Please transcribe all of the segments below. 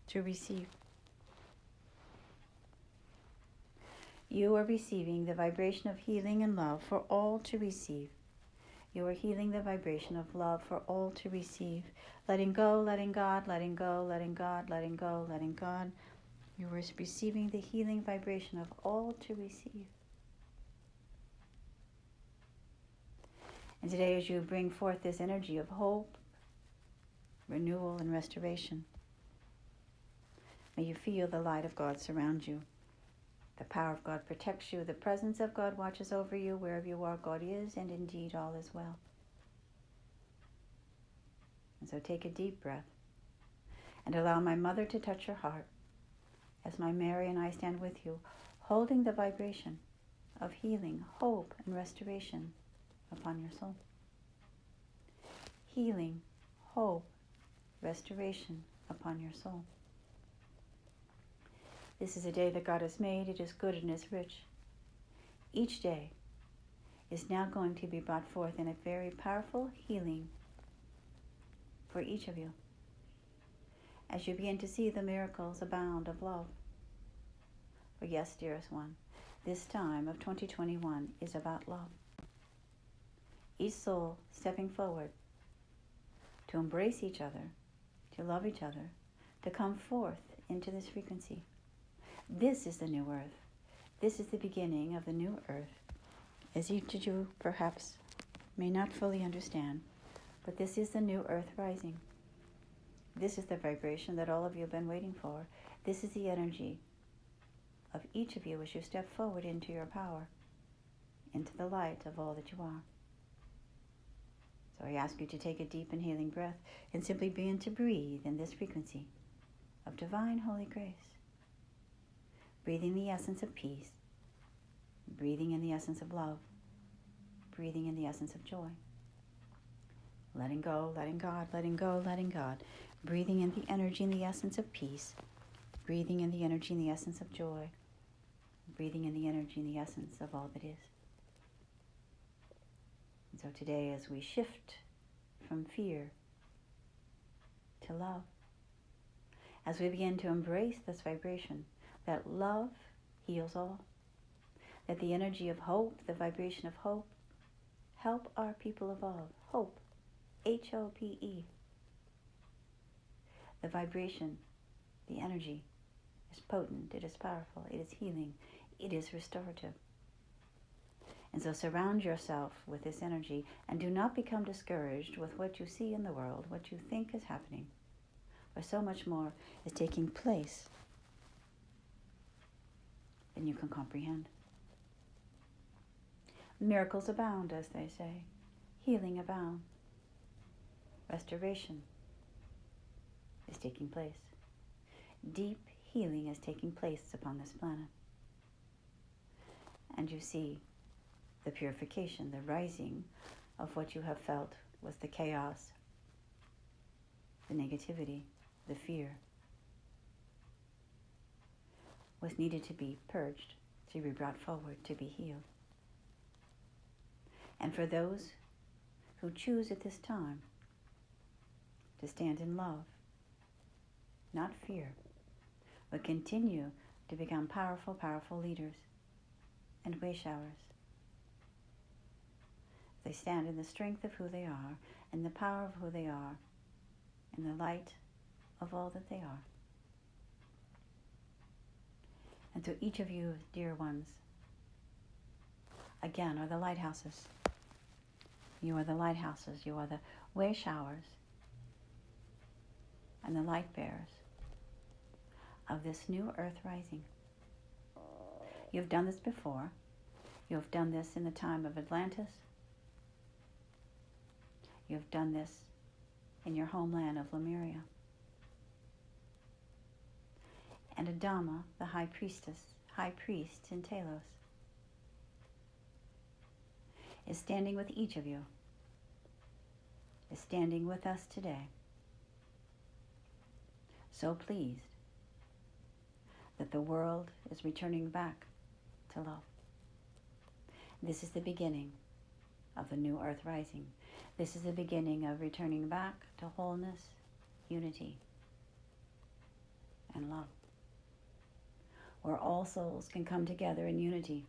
to receive. You are receiving the vibration of healing and love for all to receive. You are healing the vibration of love for all to receive. Letting go, letting God, letting go, letting God, letting go, letting God. You are receiving the healing vibration of all to receive. And today, as you bring forth this energy of hope, renewal, and restoration, may you feel the light of God surround you. The power of God protects you. The presence of God watches over you. Wherever you are, God is, and indeed all is well. And so take a deep breath and allow my mother to touch your heart as my Mary and I stand with you, holding the vibration of healing, hope, and restoration upon your soul. Healing, hope, restoration upon your soul. This is a day that God has made. It is good and is rich. Each day is now going to be brought forth in a very powerful healing for each of you, as you begin to see the miracles abound of love. For yes, dearest one, this time of 2021 is about love. Each soul stepping forward to embrace each other, to love each other, to come forth into this frequency. This is the new earth. This is the beginning of the new earth, as each of you perhaps may not fully understand. But this is the new earth rising. This is the vibration that all of you have been waiting for. This is the energy of each of you as you step forward into your power, into the light of all that you are. So I ask you to take a deep and healing breath and simply begin to breathe in this frequency of divine holy grace. Breathing the essence of peace, breathing in the essence of love, breathing in the essence of joy. Letting go, letting God, letting go, letting God. Breathing in the energy and the essence of peace. Breathing in the energy and the essence of joy. Breathing in the energy and the essence of all that is. And so today, as we shift from fear to love, as we begin to embrace this vibration, that love heals all, that the energy of hope, the vibration of hope, help our people evolve. Hope. H-O-P-E. The vibration, the energy is potent, it is powerful, it is healing, it is restorative. And so surround yourself with this energy and do not become discouraged with what you see in the world, what you think is happening, for so much more is taking place than you can comprehend. Miracles abound, as they say. Healing abounds. Restoration is taking place. Deep healing is taking place upon this planet. And you see the purification, the rising of what you have felt was the chaos, the negativity, the fear, was needed to be purged, to be brought forward, to be healed. And for those who choose at this time to stand in love, not fear, but continue to become powerful, powerful leaders and way showers. They stand in the strength of who they are, in the power of who they are, in the light of all that they are. And so each of you, dear ones, again, are the lighthouses. You are the lighthouses. You are the way showers and the light bearers of this new earth rising. You've done this before. You have done this in the time of Atlantis. You have done this in your homeland of Lemuria. And Adama, the high priest in Talos, is standing with each of you, is standing with us today, so pleased that the world is returning back to love. This is the beginning of the new earth rising. This is the beginning of returning back to wholeness, unity, and love, where all souls can come together in unity.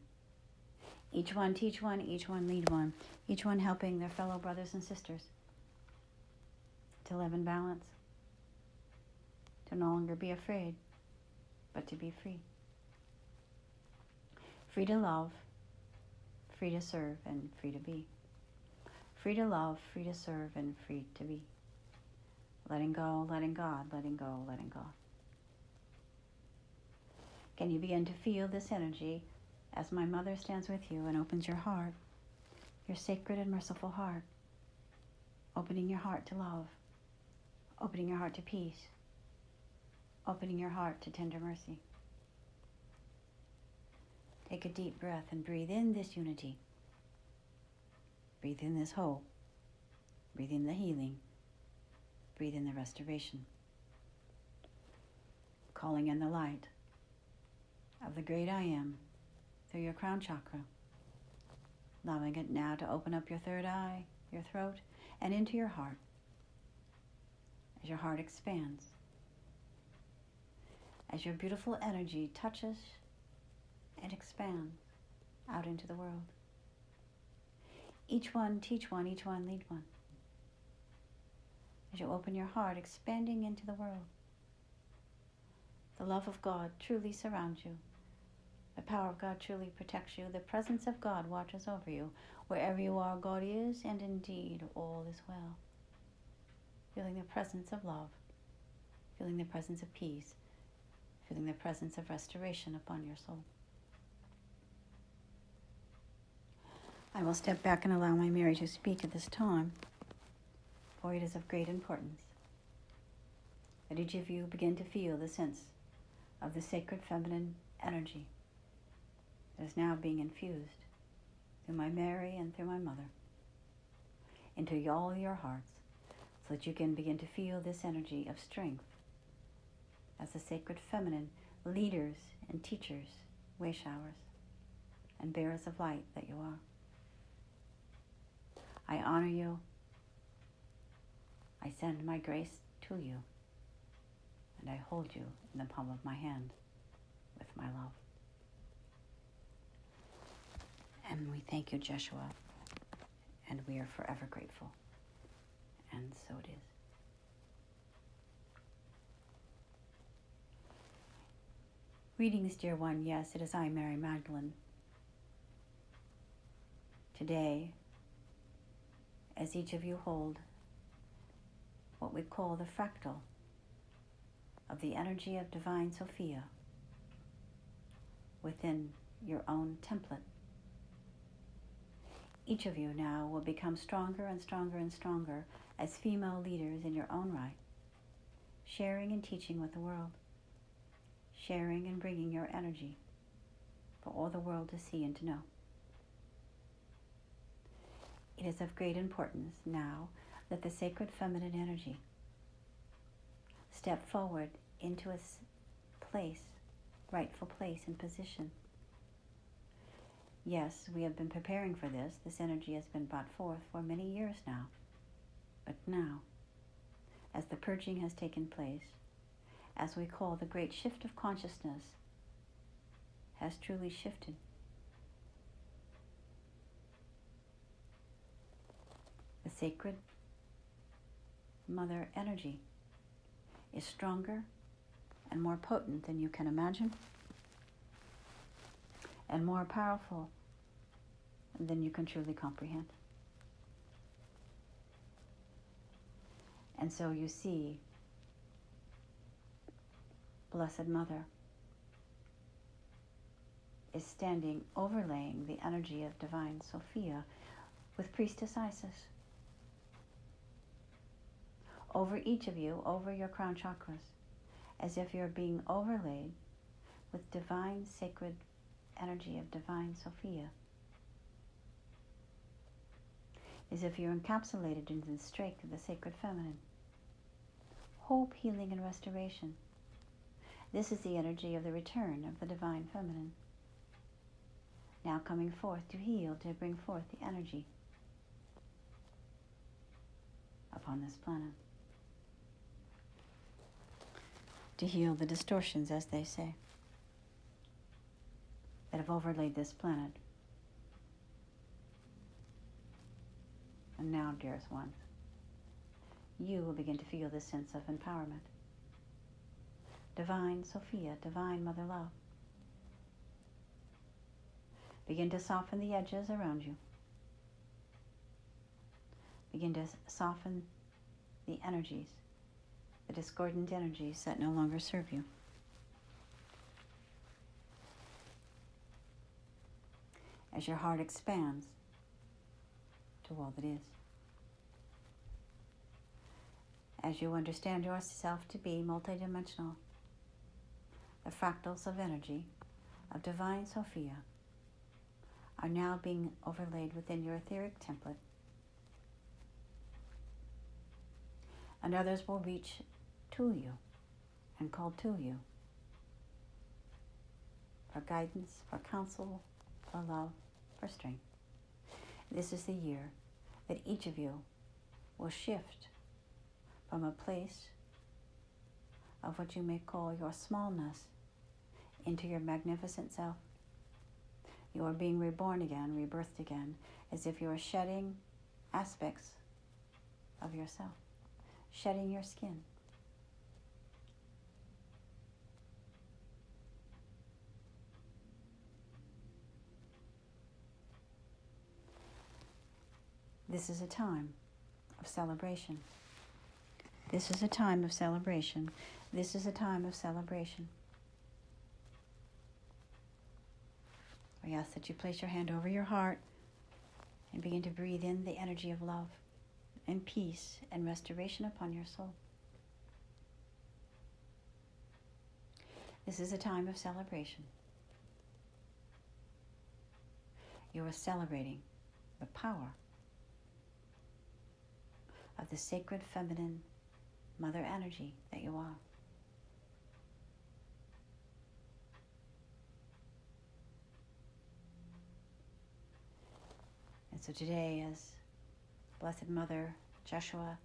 Each one teach one, each one lead one, each one helping their fellow brothers and sisters to live in balance, to no longer be afraid, but to be free. Free to love, free to serve, and free to be. Free to love, free to serve, and free to be. Letting go, letting God, letting go, letting God. Can you begin to feel this energy as my mother stands with you and opens your heart, your sacred and merciful heart, opening your heart to love, opening your heart to peace, opening your heart to tender mercy. Take a deep breath and breathe in this unity. Breathe in this hope. Breathe in the healing. Breathe in the restoration. Calling in the light of the great I Am through your crown chakra. Allowing it now to open up your third eye, your throat, and into your heart. As your heart expands. As your beautiful energy touches and expands out into the world. Each one teach one, each one lead one. As you open your heart, expanding into the world. The love of God truly surrounds you. The power of God truly protects you. The presence of God watches over you. Wherever you are, God is, and indeed all is well. Feeling the presence of love. Feeling the presence of peace. Feeling the presence of restoration upon your soul. I will step back and allow my Mary to speak at this time, for it is of great importance that each of you begin to feel the sense of the sacred feminine energy that is now being infused through my Mary and through my mother into all your hearts, so that you can begin to feel this energy of strength as the sacred feminine leaders and teachers, way showers, and bearers of light that you are. I honor you. I send my grace to you, and I hold you in the palm of my hand with my love. And we thank you, Yeshua, and we are forever grateful. And so it is. Greetings, dear one. Yes, it is I, Mary Magdalene. Today, as each of you hold what we call the fractal of the energy of Divine Sophia within your own template, each of you now will become stronger and stronger and stronger as female leaders in your own right, sharing and teaching with the world, sharing and bringing your energy for all the world to see and to know. It is of great importance now that the sacred feminine energy step forward into its place, rightful place and position. Yes, we have been preparing for this. This energy has been brought forth for many years now. But now, as the purging has taken place, as we call the great shift of consciousness has truly shifted, the sacred mother energy is stronger and more potent than you can imagine, and more powerful than you can truly comprehend. And so you see, Blessed Mother is standing, overlaying the energy of Divine Sophia with Priestess Isis over each of you, over your crown chakras, as if you're being overlaid with divine sacred energy of Divine Sophia, as if you're encapsulated into the strength of the sacred feminine. Hope, healing, and restoration. This is the energy of the return of the divine feminine, now coming forth to heal, to bring forth the energy upon this planet. to heal the distortions, as they say, that have overlaid this planet. And now, dearest one, you will begin to feel this sense of empowerment. Divine Sophia, Divine Mother Love, begin to soften the edges around you. Begin to soften the energies, the discordant energies that no longer serve you. As your heart expands to all that is. As you understand yourself to be multidimensional, the fractals of energy of Divine Sophia are now being overlaid within your etheric template, and others will reach to you and call to you for guidance, for counsel, for love, for strength. This is the year that each of you will shift from a place of what you may call your smallness into your magnificent self. You are being reborn again, rebirthed again, as if you are shedding aspects of yourself, shedding your skin. This is a time of celebration. This is a time of celebration. This is a time of celebration. I ask that you place your hand over your heart and begin to breathe in the energy of love and peace and restoration upon your soul. This is a time of celebration. You are celebrating the power of the sacred feminine mother energy that you are. And so today, as Blessed Mother, Yeshua,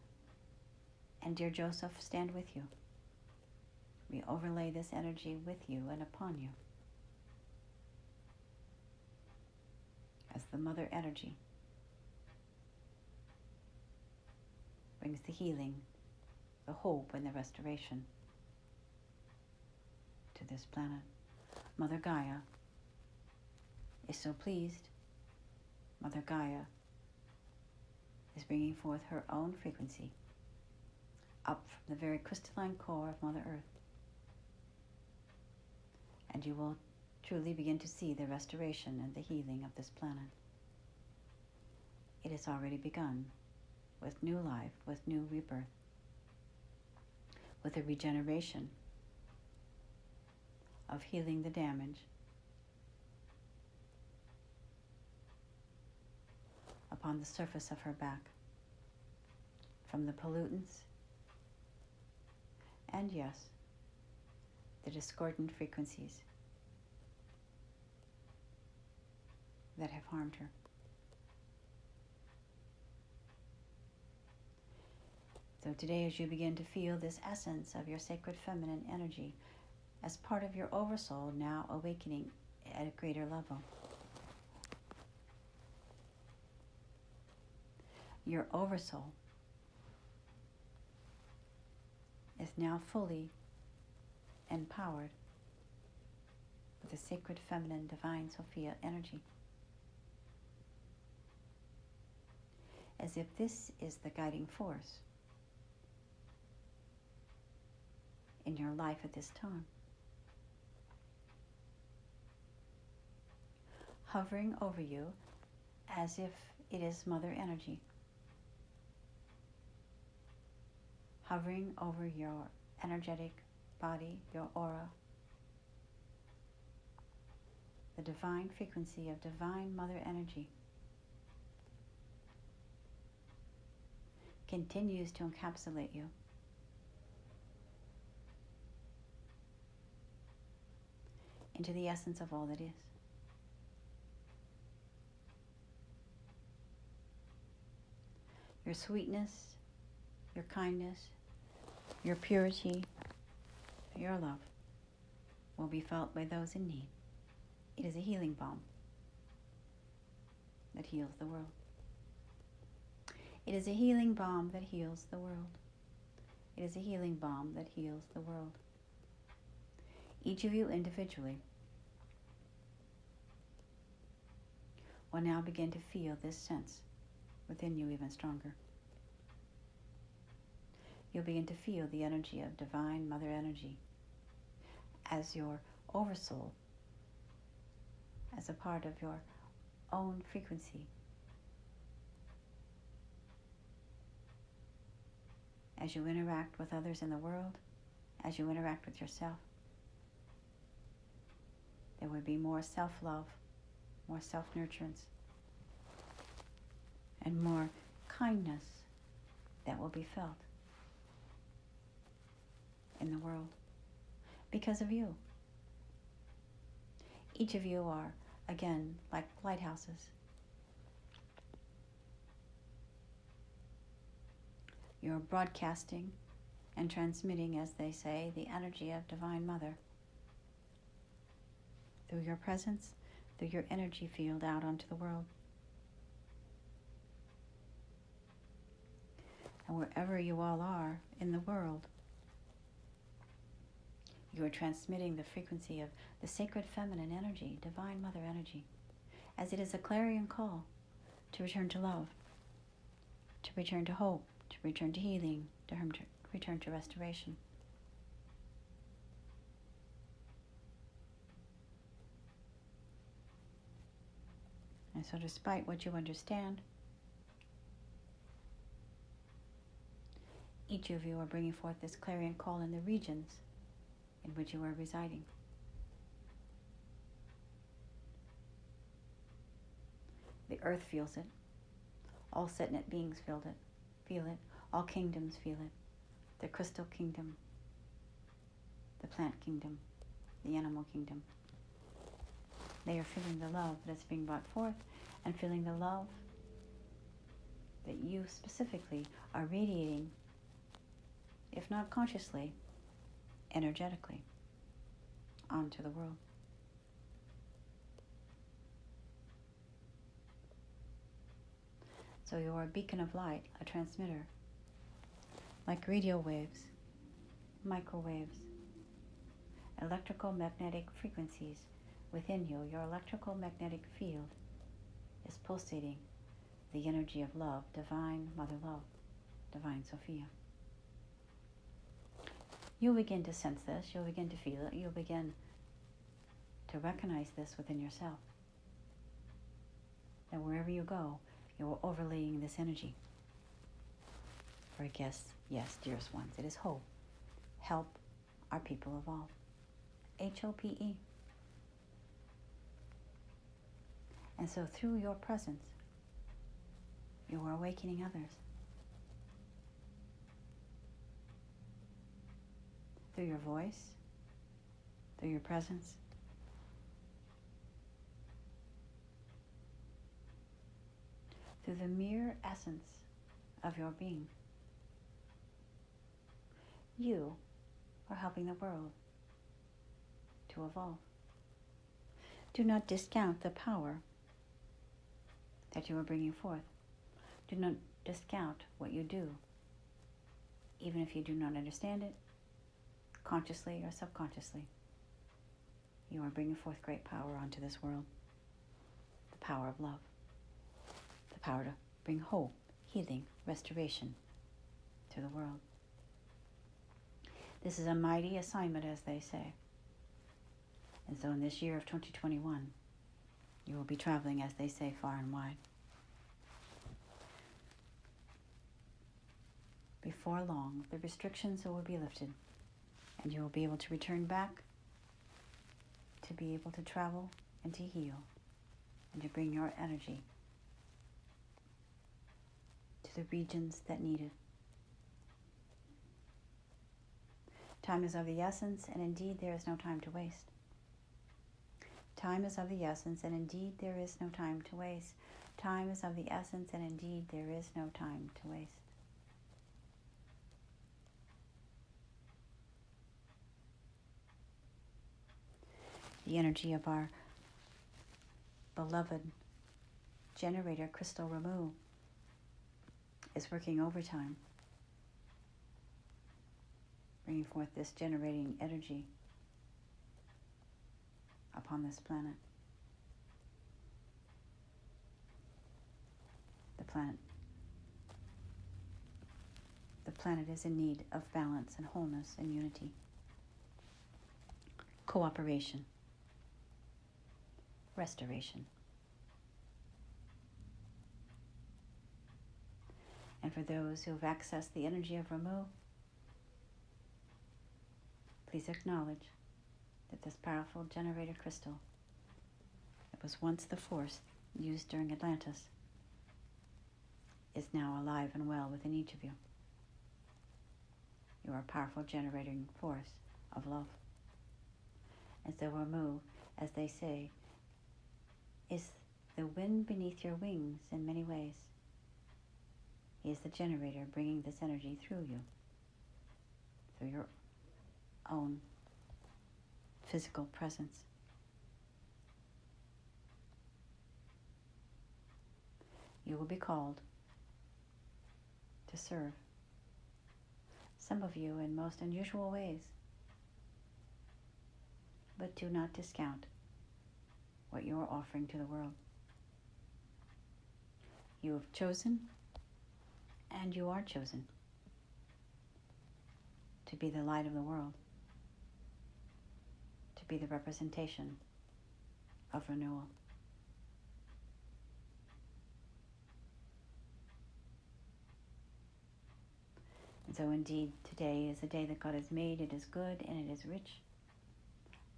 and dear Joseph stand with you, we overlay this energy with you and upon you as the mother energy brings the healing, the hope, and the restoration to this planet. Mother Gaia is so pleased. Mother Gaia is bringing forth her own frequency up from the very crystalline core of Mother Earth. And you will truly begin to see the restoration and the healing of this planet. It has already begun with new life, with new rebirth, with a regeneration of healing the damage upon the surface of her back from the pollutants and, yes, the discordant frequencies that have harmed her. So today, as you begin to feel this essence of your sacred feminine energy as part of your oversoul now awakening at a greater level, your oversoul is now fully empowered with the sacred feminine Divine Sophia energy. As if this is the guiding force in your life at this time. Hovering over you as if it is Mother energy. Hovering over your energetic body, your aura. The divine frequency of Divine Mother energy continues to encapsulate you. Into the essence of all that is. Your sweetness, your kindness, your purity, your love, will be felt by those in need. It is a healing balm that heals the world. It is a healing balm that heals the world. It is a healing balm that heals the world. Each of you individually will now begin to feel this sense within you even stronger. You'll begin to feel the energy of Divine Mother Energy as your oversoul, as a part of your own frequency. As you interact with others in the world, as you interact with yourself, there will be more self-love, more self-nurturance, and more kindness that will be felt in the world because of you. Each of you are, again, like lighthouses. You're broadcasting and transmitting, as they say, the energy of Divine Mother through your presence, through your energy field out onto the world. And wherever you all are in the world, you are transmitting the frequency of the sacred feminine energy, Divine Mother energy, as it is a clarion call to return to love, to return to hope, to return to healing, to return to restoration. And so despite what you understand, each of you are bringing forth this clarion call in the regions in which you are residing. The earth feels it. All Setnet beings feel it. All kingdoms feel it. The crystal kingdom, the plant kingdom, the animal kingdom. They are feeling the love that is being brought forth and feeling the love that you specifically are radiating, if not consciously, energetically, onto the world. So you are a beacon of light, a transmitter, like radio waves, microwaves, electrical magnetic frequencies within you. Your electrical magnetic field is pulsating the energy of love, Divine Mother Love, Divine Sophia. You'll begin to sense this, you'll begin to feel it, you'll begin to recognize this within yourself. That wherever you go, you're overlaying this energy. For I guess, yes, dearest ones, it is hope. Help our people evolve. HOPE. And so through your presence, you are awakening others. Through your voice, through your presence, through the mere essence of your being. You are helping the world to evolve. Do not discount the power that you are bringing forth. Do not discount what you do, even if you do not understand it, consciously or subconsciously. You are bringing forth great power onto this world. The power of love. The power to bring hope, healing, restoration to the world. This is a mighty assignment, as they say. And so in this year of 2021, you will be traveling, as they say, far and wide. Before long, the restrictions will be lifted, and you will be able to return back to be able to travel and to heal and to bring your energy to the regions that need it. Time is of the essence, and indeed there is no time to waste. Time is of the essence, and indeed there is no time to waste. Time is of the essence, and indeed there is no time to waste. The energy of our beloved generator crystal Ramu is working overtime, bringing forth this generating energy upon this planet. The planet is in need of balance and wholeness and unity, cooperation, restoration. And for those who have accessed the energy of Ramu, please acknowledge that this powerful generator crystal that was once the force used during Atlantis is now alive and well within each of you. You are a powerful generating force of love. And so Ramu, as they say, is the wind beneath your wings in many ways. He is the generator bringing this energy through you, through your own physical presence. You will be called to serve, some of you in most unusual ways, but do not discount what you are offering to the world. You have chosen, and you are chosen, to be the light of the world, to be the representation of renewal. And so indeed, today is a day that God has made. It is good, and it is rich,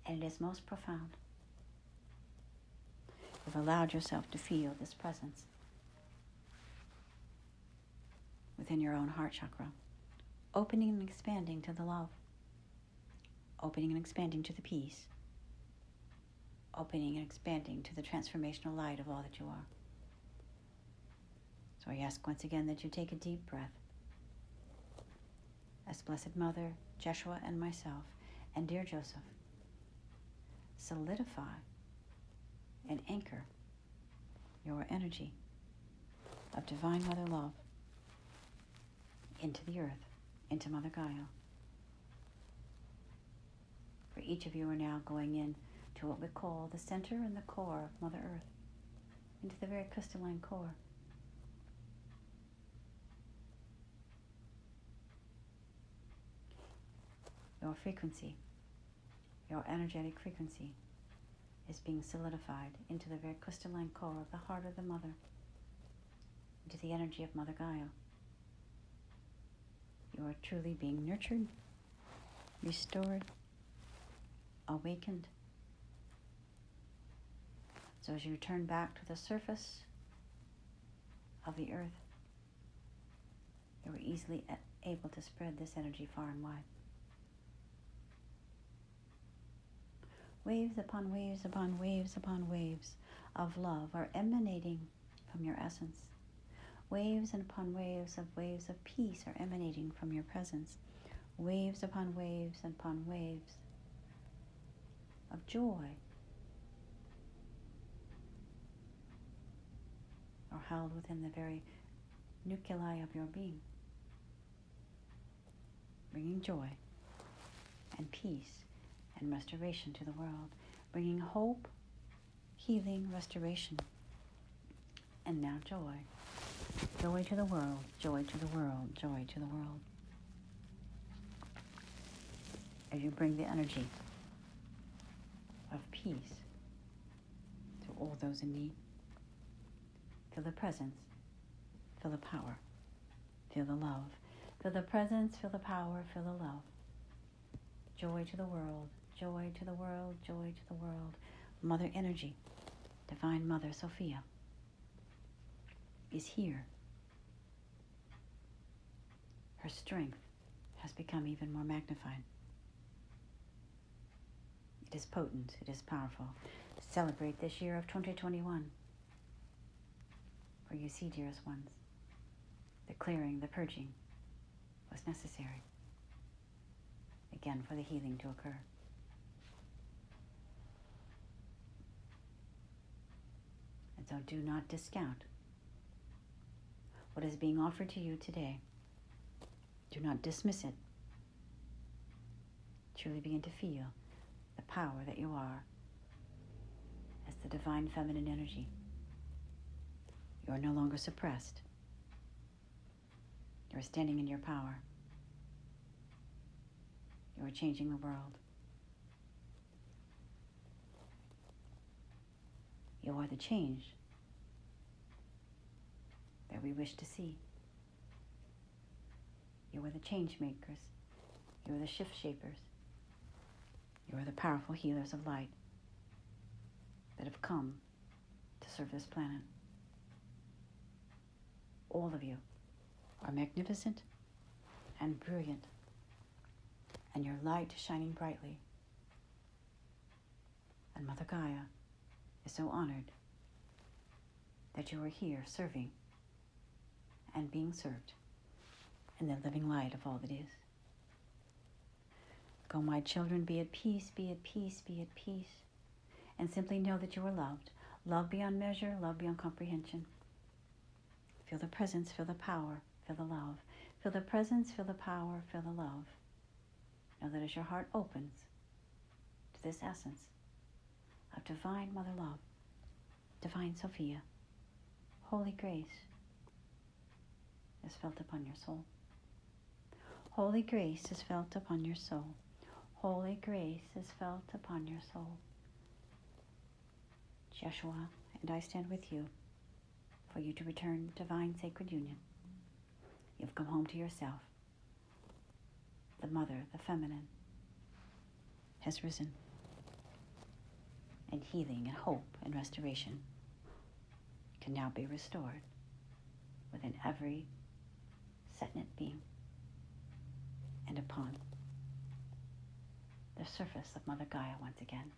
and it is most profound. You've allowed yourself to feel this presence within your own heart chakra, opening and expanding to the love, opening and expanding to the peace, opening and expanding to the transformational light of all that you are. So I ask once again that you take a deep breath. As Blessed Mother, Yeshua, and myself, and dear Joseph, solidify and anchor your energy of Divine Mother Love into the earth, into Mother Gaia. For each of you are now going in to what we call the center and the core of Mother Earth, into the very crystalline core. Your frequency, your energetic frequency, is being solidified into the very crystalline core of the heart of the Mother, into the energy of Mother Gaia. You are truly being nurtured, restored, awakened. So as you return back to the surface of the earth, you are easily able to spread this energy far and wide. Waves upon waves upon waves upon waves of love are emanating from your essence. Waves upon waves of peace are emanating from your presence. Waves upon waves of joy are held within the very nuclei of your being, bringing joy and peace and restoration to the world, bringing hope, healing, restoration, and now joy. Joy to the world, joy to the world, joy to the world. As you bring the energy of peace to all those in need, feel the presence, feel the power, feel the love. Feel the presence, feel the power, feel the love. Joy to the world, joy to the world, joy to the world. Mother energy, Divine Mother Sophia, is here. Her strength has become even more magnified. It is potent, it is powerful. Celebrate this year of 2021. For you see, dearest ones, the clearing, the purging was necessary, again, for the healing to occur. And so do not discount what is being offered to you today. Do not dismiss it. Truly begin to feel the power that you are as the divine feminine energy. You are no longer suppressed. You are standing in your power. You are changing the world. You are the change that we wish to see. You are the change makers. You are the shift shapers. You are the powerful healers of light that have come to serve this planet. All of you are magnificent and brilliant, and your light is shining brightly. And Mother Gaia is so honored that you are here serving and being served in the living light of all that is. Go, my children, be at peace, be at peace, be at peace, and simply know that you are loved. Love beyond measure, love beyond comprehension. Feel the presence, feel the power, feel the love. Feel the presence, feel the power, feel the love. Know that as your heart opens to this essence of divine Mother Love, divine Sophia, holy grace is felt upon your soul. Holy grace is felt upon your soul. Holy grace is felt upon your soul. Yeshua and I stand with you for you to return divine sacred union. You've come home to yourself. The mother, the feminine, has risen. And healing and hope and restoration can now be restored within every Setnet being and upon the surface of Mother Gaia once again.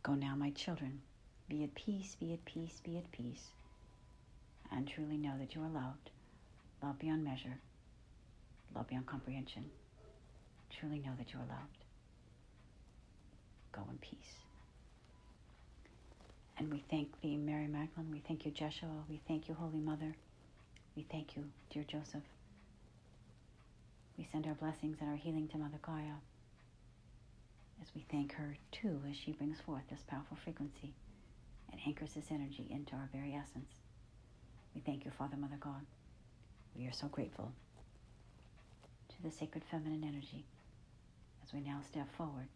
Go now, my children, be at peace, be at peace, be at peace, and truly know that you are loved, loved beyond measure, loved beyond comprehension. Truly know that you are loved. Go in peace. And we thank thee, Mary Magdalene. We thank you, Jeshua. We thank you, Holy Mother. We thank you, dear Joseph. We send our blessings and our healing to Mother Gaia as we thank her, too, as she brings forth this powerful frequency and anchors this energy into our very essence. We thank you, Father, Mother God. We are so grateful to the sacred feminine energy as we now step forward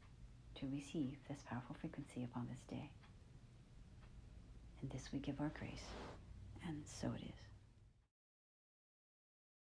to receive this powerful frequency upon this day. And this we give our grace, and so it is.